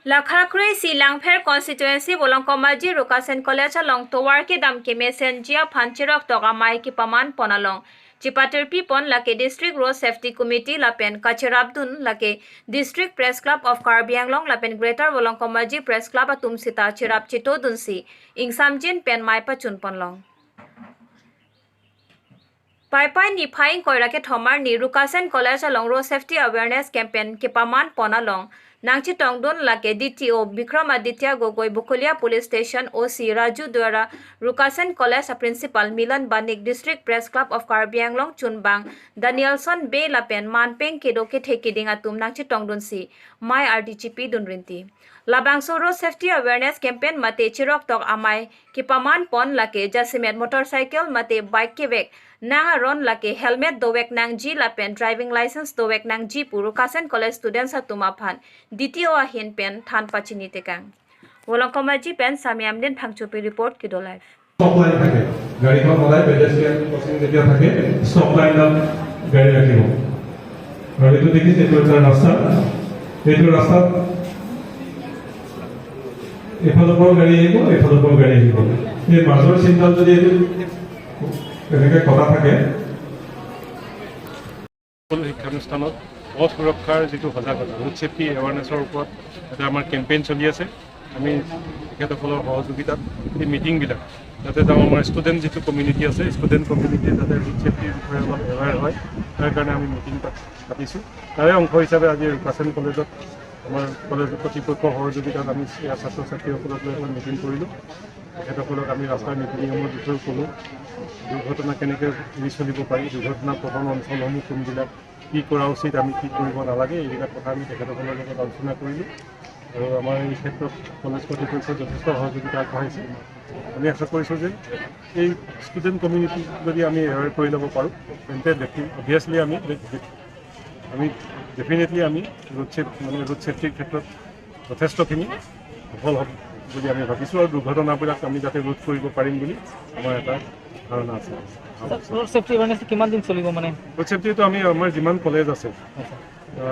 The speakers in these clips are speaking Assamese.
Lakhakrei Silangpher constituency Bolongkomaji Rukasen College along Towar ke dam ke messengia Panchirok Togamai ki Paman Ponalong. Chipaterpi Pon Lake District Road Safety Committee Lapen Kachirabdun Lake District Press Club of Karbi Anglong Lapen Greater Bolongkomaji Press Club Atum Sita Chirap Chito Dunsi Ingsamjin Pen Maipa Chun Ponlong. Pai ni phaing koirake thomar ni Rukasen College along road safety awareness campaign ke Paman Ponalong Nangchi Tongdon lake DTO Bikramaditya Gogoi Bukulia Police Station OC Raju Dwara Rukasen College Principal Milan Banik District Press Club of Karbi Anglong Chunbang Danielson Bay Lapen Manpeng Kedoke Thekiding Atum Nangchi Tongdon si Mai RDGP Dunrinti Labangso Road Safety Awareness Campaign Mate Chirok Tok Amai ki Paman Pon lake Jasimet Motorcycle Mate Bike Kevek Nang aron lake helmet dowek nang G lapen driving license dowek nang G Rukasen College students atumaphan DTO ahin pen than pachini tekang Bolongkomaji pen samiamden phangchupi report kido live stop line থাকে গাড়ীখন ওলাই পেডেস্ট্ৰিয়ান ক্ৰসিং যেতিয়া থাকে stop line গাড়ী ৰাখিব আৰু এইটো দেখিছে এইটো এটা ৰাস্তা এইটো ৰাস্তাত এফালৰ পৰা গাড়ী আহিব এফালৰ পৰা গাড়ী আহিব এই মাজৰ চিন্তাল যদি এইটো এনেকে কথা থাকে শিক্ষানুষ্ঠানত পথ সুৰক্ষাৰ যিটো সজাগতা ৰোড সেফটি এৱাৰনেছৰ ওপৰত এটা আমাৰ কেম্পেইন চলি আছে আমি তেখেতসকলৰ সহযোগিতাত এই মিটিংবিলাক যাতে আমাৰ ষ্টুডেণ্ট যিটো কমিউনিটি আছে ষ্টুডেণ্ট কমিউনিটি যাতে ৰোড সেফটিৰ বিষয়ে অলপ এৱাৰ হয় তাৰ কাৰণে আমি মিটিং পাতিছোঁ তাৰে অংশ হিচাপে আজি ৰুকাছেন কলেজত আমাৰ কলেজৰ কৰ্তৃপক্ষৰ সহযোগিতাত আমি ছাত্ৰ ছাত্ৰীসকলক লৈ এখন মিটিং কৰিলোঁ তেখেতসকলক আমি ৰাস্তাৰ নীতি নিয়মৰ বিষয়ে ক'লোঁ দুৰ্ঘটনা কেনেকৈ এৰি চলিব পাৰি দুৰ্ঘটনা প্ৰবণ অঞ্চলসমূহ কোনবিলাক কি কৰা উচিত আমি কি কৰিব নালাগে এইবিলাক কথা আমি তেখেতসকলৰ লগত আলোচনা কৰিলোঁ আৰু আমাৰ এই ক্ষেত্ৰত কলেজ কৰ্তৃপক্ষই যথেষ্ট সহযোগিতা আগবঢ়াইছে আমি আশা কৰিছোঁ যে এই ষ্টুডেণ্ট কমিউনিটি যদি আমি এৱাৰ কৰি ল'ব পাৰোঁ তেন্তে অভিয়াছলি আমি ডেফিনেটলি আমি ৰোড ছেফটিৰ ক্ষেত্ৰত যথেষ্টখিনি সফল হ'ব বুলি আমি ভাবিছোঁ আৰু দুৰ্ঘটনাবিলাক আমি যাতে ৰোধ কৰিব পাৰিম বুলি আমাৰ এটা ধাৰণা আছে ৰোড সেফটি এৱাৰনেছ কিমান দিন চলিব মানে ৰোড সেফটিটো আমি আমাৰ যিমান কলেজ আছে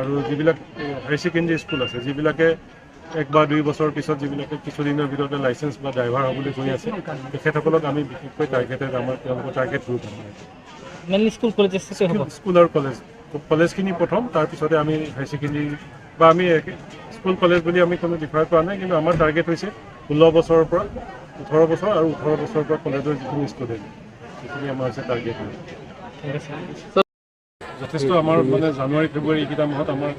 আৰু যিবিলাক হাই ছেকেণ্ডেৰী স্কুল আছে যিবিলাকে 1 বা 2 বছৰৰ পিছত যিবিলাকে কিছুদিনৰ ভিতৰতে লাইচেঞ্চ বা ড্ৰাইভাৰ হ'বলৈ গৈ আছে তেখেতসকলক আমি বিশেষকৈ টাৰ্গেটেড আমাৰ তেওঁলোকৰ target group mainly school college school আৰু কলেজখিনি প্ৰথম তাৰপিছতে আমি হাই ছেকেণ্ডেৰী বা আমি স্কুল কলেজ বুলি আমি কোনো ডিফাৰ কৰা নাই কিন্তু আমাৰ টাৰ্গেট হৈছে 16 বছৰৰ পৰা 18 বছৰ আৰু 18 বছৰৰ পৰা কলেজৰ যিখিনি ষ্টুডেণ্ট সেইখিনি আমাৰ হৈছে টাৰ্গেট যথেষ্ট আমাৰ মানে জানুৱাৰী ফেব্ৰুৱাৰী এইকেইটা মাহত আমাৰ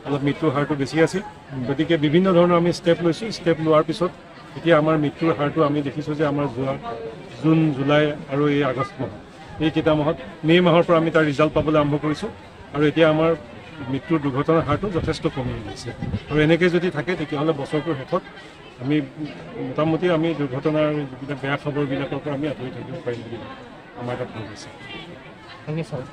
অলপ মৃত্যুৰ হাৰটো বেছি আছিল গতিকে বিভিন্ন ধৰণৰ আমি ষ্টেপ লৈছোঁ ষ্টেপ লোৱাৰ পিছত এতিয়া আমাৰ মৃত্যুৰ হাৰটো আমি দেখিছোঁ যে আমাৰ যোৱা জুন জুলাই আৰু এই আগষ্ট মাহ এইকেইটা মাহত মে' মাহৰ পৰা আমি তাৰ ৰিজাল্ট পাবলৈ আৰম্ভ কৰিছোঁ আৰু এতিয়া আমাৰ মৃত্যুৰ দুৰ্ঘটনাৰ হাৰটো যথেষ্ট কমি গৈছে আৰু এনেকৈ যদি থাকে তেতিয়াহ'লে বছৰটোৰ শেষত আমি মোটামুটি আমি দুৰ্ঘটনাৰ যিবিলাক বেয়া খবৰবিলাকৰ পৰা আমি আঁতৰি থাকিব পাৰিম বুলি আমাৰ তাত ভাবিছোঁ